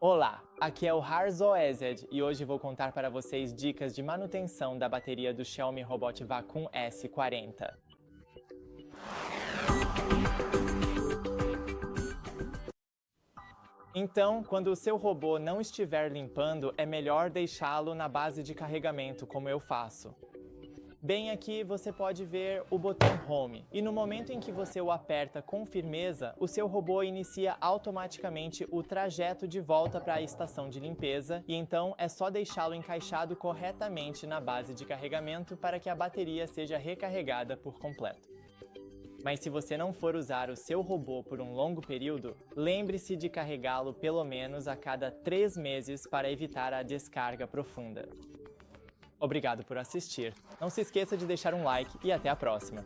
Olá, aqui é o Harz Oezed e hoje vou contar para vocês dicas de manutenção da bateria do XIAOMI Robot Vacuum S40. Então, quando o seu robô não estiver limpando, é melhor deixá-lo na base de carregamento, como eu faço. Bem aqui você pode ver o botão Home, e no momento em que você o aperta com firmeza, o seu robô inicia automaticamente o trajeto de volta para a estação de limpeza, e então é só deixá-lo encaixado corretamente na base de carregamento para que a bateria seja recarregada por completo. Mas se você não for usar o seu robô por um longo período, lembre-se de carregá-lo pelo menos a cada 3 meses para evitar a descarga profunda. Obrigado por assistir. Não se esqueça de deixar um like e até a próxima.